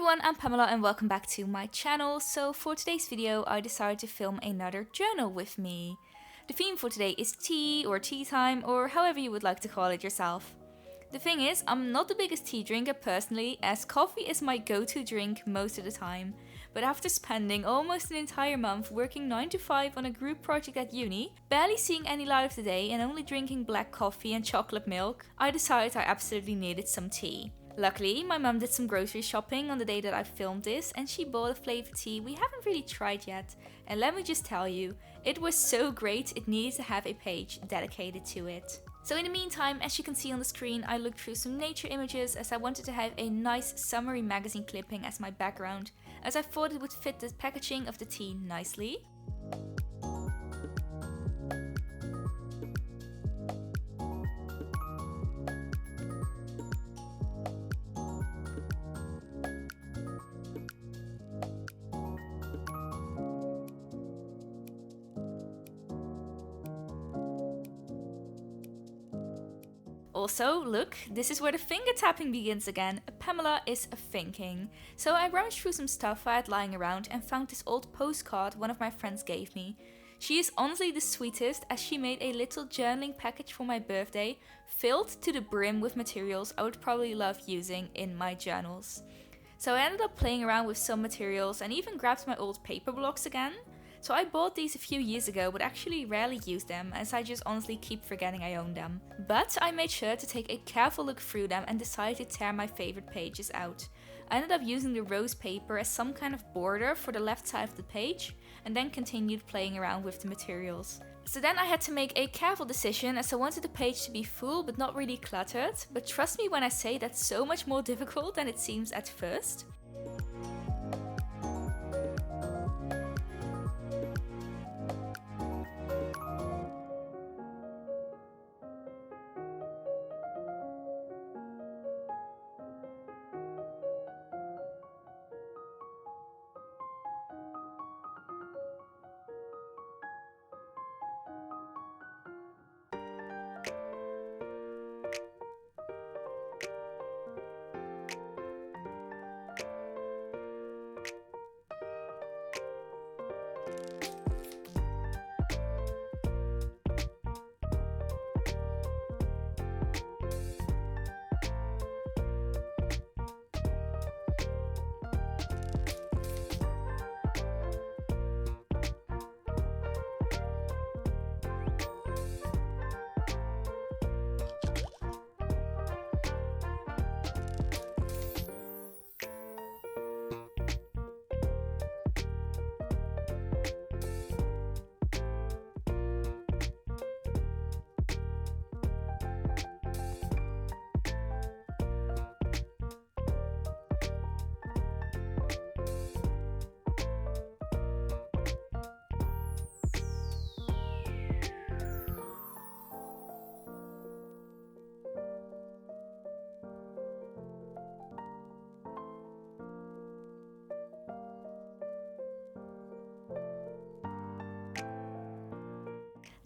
everyone, I'm Pamela and welcome back to my channel. So for today's video I decided to film another journal with me. The theme for today is tea or tea time or however you would like to call it yourself. The thing is, I'm not the biggest tea drinker personally, as coffee is my go-to drink most of the time. But after spending almost an entire month working 9 to 5 on a group project at uni, barely seeing any light of the day and only drinking black coffee and chocolate milk, I decided I absolutely needed some tea. Luckily, my mum did some grocery shopping on the day that I filmed this and she bought a flavored tea we haven't really tried yet. And let me just tell you, it was so great it needed to have a page dedicated to it. So in the meantime, as you can see on the screen, I looked through some nature images as I wanted to have a nice summery magazine clipping as my background, as I thought it would fit the packaging of the tea nicely. Also, look, this is where the finger tapping begins again. Pamela is thinking. So I rummaged through some stuff I had lying around and found this old postcard one of my friends gave me. She is honestly the sweetest, as she made a little journaling package for my birthday, filled to the brim with materials I would probably love using in my journals. So I ended up playing around with some materials and even grabbed my old paper blocks again. So I bought these a few years ago but actually rarely use them, as I just honestly keep forgetting I own them. But I made sure to take a careful look through them and decided to tear my favorite pages out. I ended up using the rose paper as some kind of border for the left side of the page and then continued playing around with the materials. So then I had to make a careful decision, as I wanted the page to be full but not really cluttered, but trust me when I say that's so much more difficult than it seems at first.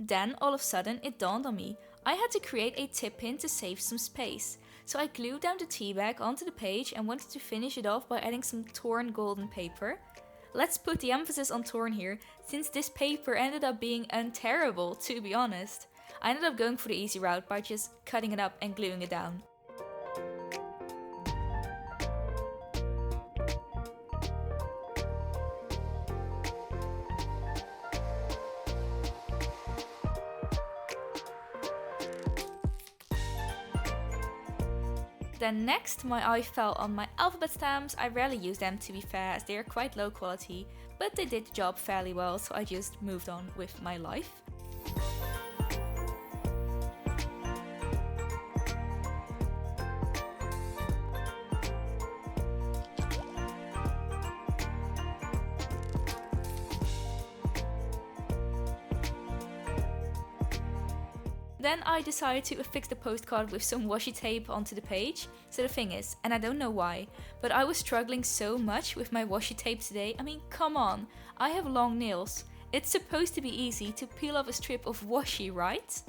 Then, all of a sudden, it dawned on me. I had to create a tip pin to save some space. So I glued down the tea bag onto the page and wanted to finish it off by adding some torn golden paper. Let's put the emphasis on torn here, since this paper ended up being unterrible, to be honest. I ended up going for the easy route by just cutting it up and gluing it down. Then next, my eye fell on my alphabet stamps. I rarely use them, to be fair, as they are quite low quality, but they did the job fairly well, so I just moved on with my life. Then I decided to affix the postcard with some washi tape onto the page. So the thing is, and I don't know why, but I was struggling so much with my washi tape today. I mean, come on, I have long nails. It's supposed to be easy to peel off a strip of washi, right?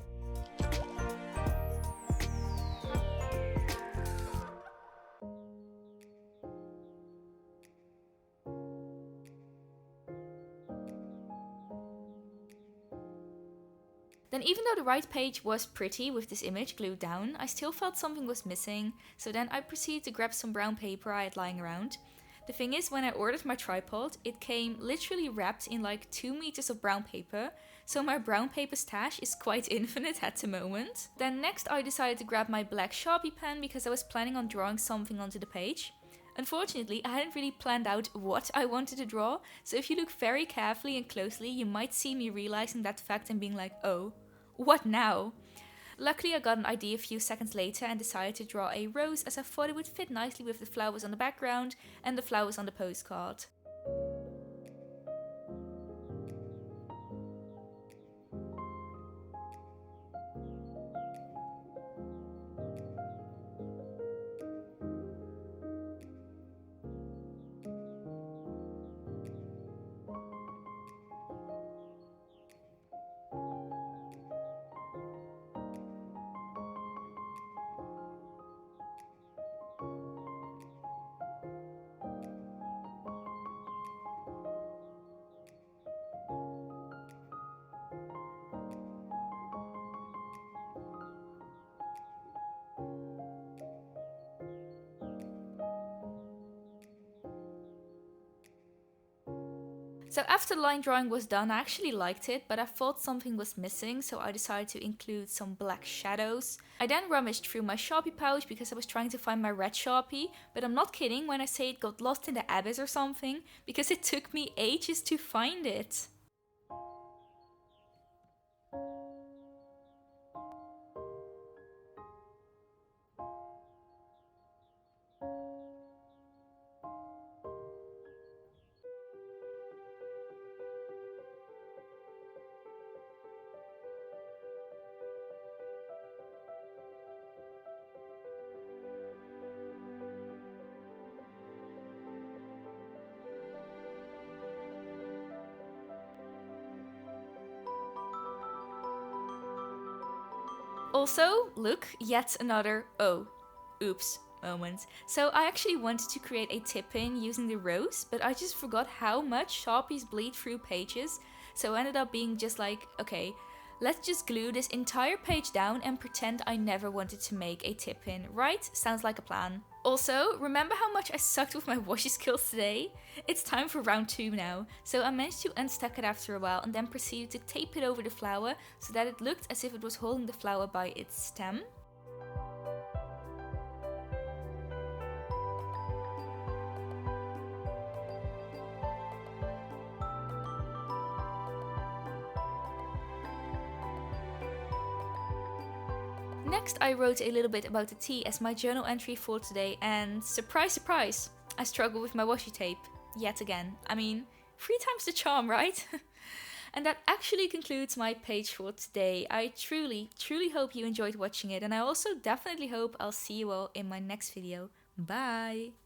Then even though the right page was pretty with this image glued down, I still felt something was missing, so then I proceeded to grab some brown paper I had lying around. The thing is, when I ordered my tripod, it came literally wrapped in like 2 meters of brown paper, so my brown paper stash is quite infinite at the moment. Then next I decided to grab my black Sharpie pen because I was planning on drawing something onto the page. Unfortunately, I hadn't really planned out what I wanted to draw, so if you look very carefully and closely, you might see me realizing that fact and being like, oh, what now? Luckily, I got an idea a few seconds later and decided to draw a rose as I thought it would fit nicely with the flowers on the background and the flowers on the postcard. So after the line drawing was done, I actually liked it, but I thought something was missing, so I decided to include some black shadows. I then rummaged through my Sharpie pouch because I was trying to find my red Sharpie, but I'm not kidding when I say it got lost in the abyss or something, because it took me ages to find it. Also, look, yet another oops moment. So I actually wanted to create a tip pin using the rose, but I just forgot how much Sharpies bleed through pages, so I ended up being just like, okay, let's just glue this entire page down and pretend I never wanted to make a tip pin, right? Sounds like a plan. Also, remember how much I sucked with my washi skills today? It's time for round 2 now, so I managed to unstuck it after a while and then proceeded to tape it over the flower so that it looked as if it was holding the flower by its stem. Next, I wrote a little bit about the tea as my journal entry for today, and surprise, surprise, I struggle with my washi tape. Yet again. I mean, 3 times the charm, right? And that actually concludes my page for today. I truly hope you enjoyed watching it, and I also definitely hope I'll see you all in my next video. Bye!